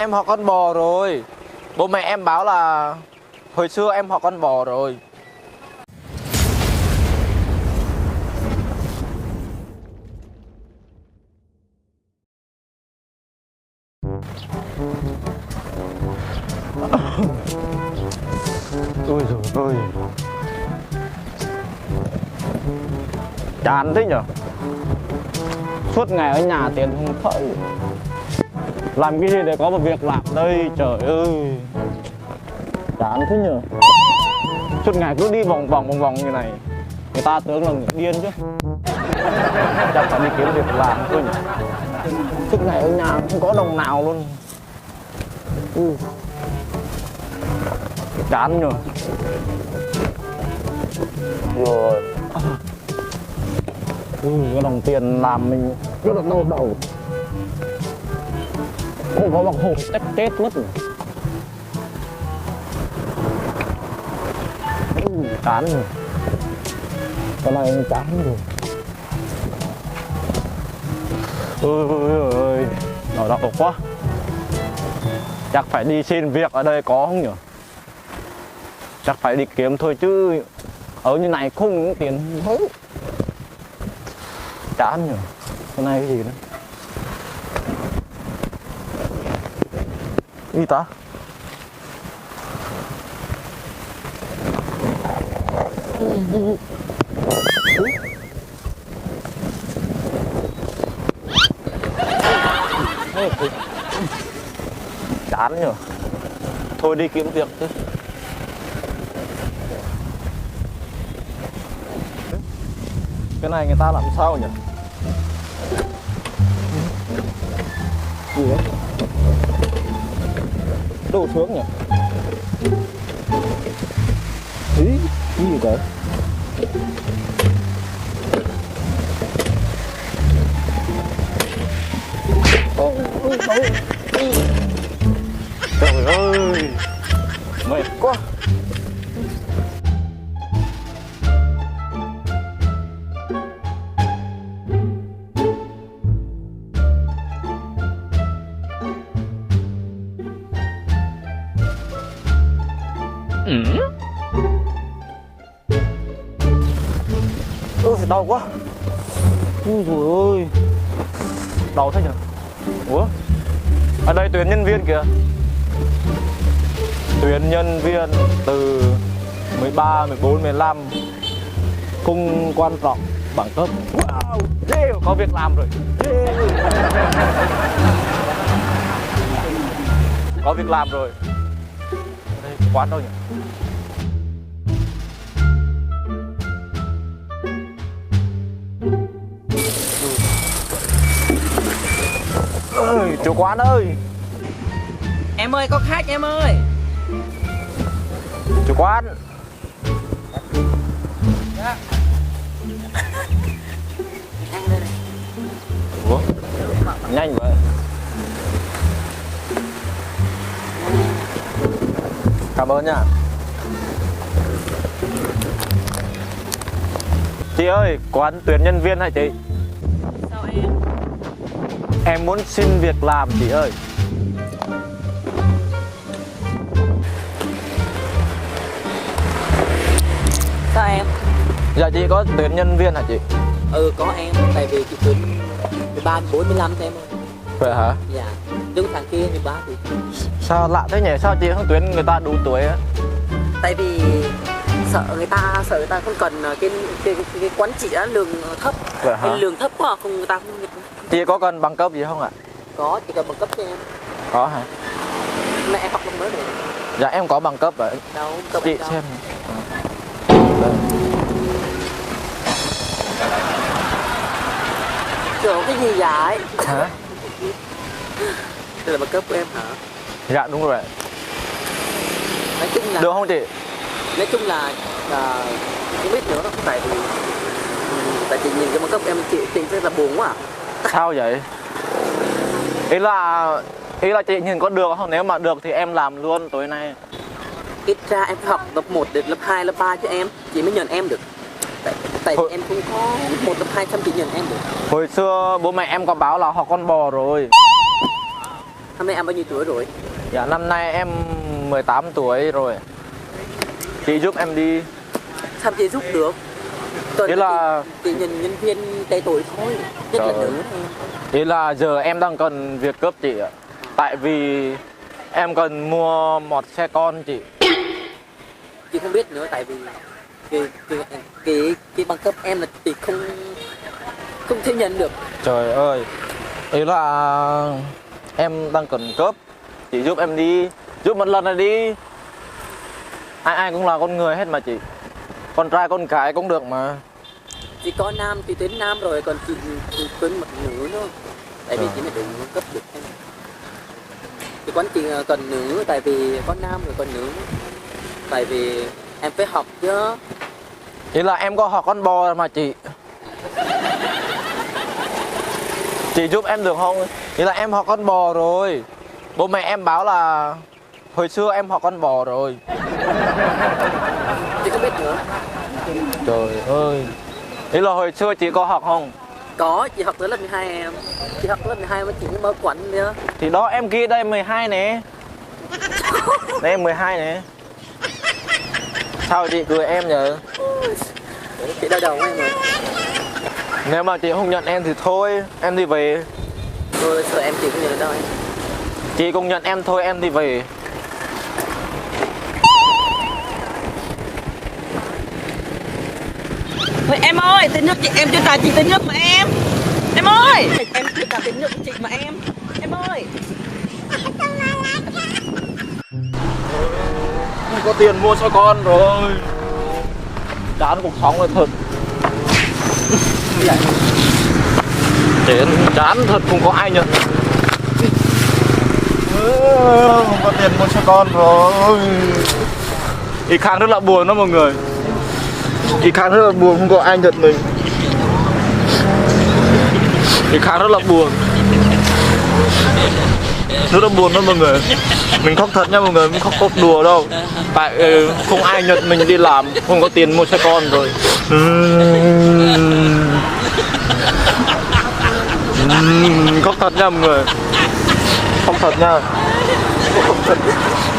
Em học con bò rồi. Bố mẹ em báo là hồi xưa em học con bò rồi. Ôi dồi ôi, chán thế nhở. Suốt ngày ở nhà tiền không khởi, làm cái gì để có một việc làm đây, trời ơi. Chán thế nhở. Suốt ngày cứ đi vòng vòng như này, người ta tưởng là người điên chứ. Chắc phải đi kiếm việc làm thôi nhỉ. Suốt ngày ở nhà không có đồng nào luôn. Chán nhở. Rồi cái đồng tiền làm mình rất là đau đầu. Không có bằng hồn chắc chết mất rồi. Chán rồi. Cái này chán rồi. Ôi đau đầu quá. Chắc phải đi xin việc ở đây có không nhỉ? Chắc phải đi kiếm thôi chứ ở như này không có tiền hết. Chán nhỉ. Cái này cái gì đó. Gì ta? Chán nhỉ. Thôi đi kiếm việc chứ. Cái này người ta làm sao nhỉ? Gì đấy? Đổ xuống nhỉ? Ý, cái gì vậy? Trời ơi, mệt quá. Ôi đau quá. Ôi trời ơi, đau thế nhỉ? Ủa, ở đây tuyển nhân viên kìa. Tuyển nhân viên từ 13, 14, 15. Không quan trọng bằng cấp. Wow, yeah, có việc làm rồi. Yeah. Có việc làm rồi. Đây, quán đâu nhỉ? Ơi, chủ quán ơi. Em ơi, có khách em ơi. Chủ quán. Dạ. Ủa? Nhanh vậy. Cảm ơn nha. Chị ơi, quán tuyển nhân viên hả chị? Sao em? Em muốn xin việc làm chị ơi. Sao em? Dạ chị có tuyển nhân viên hả chị? Ừ có em, tại vì chị tuyển 13, 14, 15 em ơi. Vậy hả? Dạ. Đứng thằng kia 13 thì. Sao lạ thế nhỉ? Sao chị không tuyển người ta đủ tuổi á? Tại vì sợ người ta không cần cái quán chị á lương thấp. Vậy hả? Cái lương thấp quá không người ta không. Chị có cần bằng cấp gì không ạ? Có, chỉ cần bằng cấp cho em. Có hả? Mẹ em học năm mới rồi. Dạ em có bằng cấp vậy. Đâu, cấp Chị đâu. xem. Trời cái gì vậy? Hả? Đây là bằng cấp của em hả? Dạ đúng rồi. Nói chung là Được không chị? nói chung là không biết nữa, tại vì chị nhìn cái bằng cấp em chị rất là buồn quá à. Sao vậy? Ý là chị nhìn có được không? Nếu mà được thì em làm luôn tối nay. Ít ra em phải học lớp 1 đến lớp 2, lớp 3 cho em, chị mới nhận em được. Tại vì em không có 1 lớp 2 xong chị nhận em được. Hồi xưa bố mẹ em có báo là họ con bò rồi. Hôm nay em bao nhiêu tuổi rồi? Dạ năm nay em 18 tuổi rồi. Chị giúp em đi. Sao chị giúp được? Toàn Ý là chị nhìn nhân viên trẻ tuổi thôi, nhất là Trời ơi. nữ thôi. ý là giờ em đang cần việc cướp chị ạ. Tại vì em cần mua một xe con chị. Chị không biết nữa, tại vì cái bằng cấp em là chị không thể nhận được. Trời ơi. Ý là em đang cần cướp. Chị giúp em đi. Giúp một lần này đi. Ai ai cũng là con người hết mà chị. Con trai con gái cũng được mà. Chị có nam, chị tuyến nam rồi, còn chị tuyến một nữ nữa. Tại vì chị mới đủ cấp được em. Chị quán chị cần nữ, tại vì có nam rồi còn nữ. Tại vì em phải học chứ. Ý là em có học con bò mà chị. Chị giúp em được không? Ý là em học con bò rồi. Bố mẹ em báo là hồi xưa em học con bò rồi. Chị không biết nữa. Trời ơi. Ý là hồi xưa chị có học không? Có, chị học tới lớp 12 em. Chị học lớp 12 mà chị cũng mơ quẩn nữa. Thì đó em ghi đây 12 nè. Đây 12 nè. Sao chị cười em nhỉ? Chị đau đầu em rồi. Nếu mà chị không nhận em thì thôi, em đi về. Tôi sợ em chị không nhớ đâu em. Chị không nhận em thôi, em đi về. Thôi em ơi, tiền nước chị em chưa trả chị tiền nước mà em. Em ơi, em chưa trả tiền nước của chị mà em. Em ơi. Không có tiền mua xe con rồi. Chán cuộc sống rồi thật. Chán thật, không có ai nhận. Không có tiền mua xe con rồi. Ý Khang rất là buồn đó mọi người. Ý Khang rất là buồn, không có ai nhận mình. Ý Khang rất là buồn. Rất là buồn đó mọi người. Mình khóc thật nha mọi người, mình khóc đùa đâu. Tại không ai nhận mình đi làm, không có tiền mua xe con rồi. Khóc thật nha mọi người. Khóc thật nha.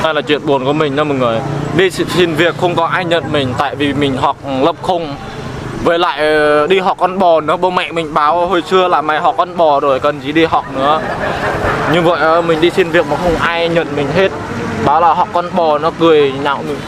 Đây là chuyện buồn của mình nha mọi người. Đi xin việc không có ai nhận mình tại vì mình học lớp không. Với lại đi học con bò nữa, bố mẹ mình báo hồi xưa là mày học con bò rồi cần gì đi học nữa. Như vậy mình đi xin việc mà không ai nhận mình hết. Báo là học con bò, nó cười nhạo mình.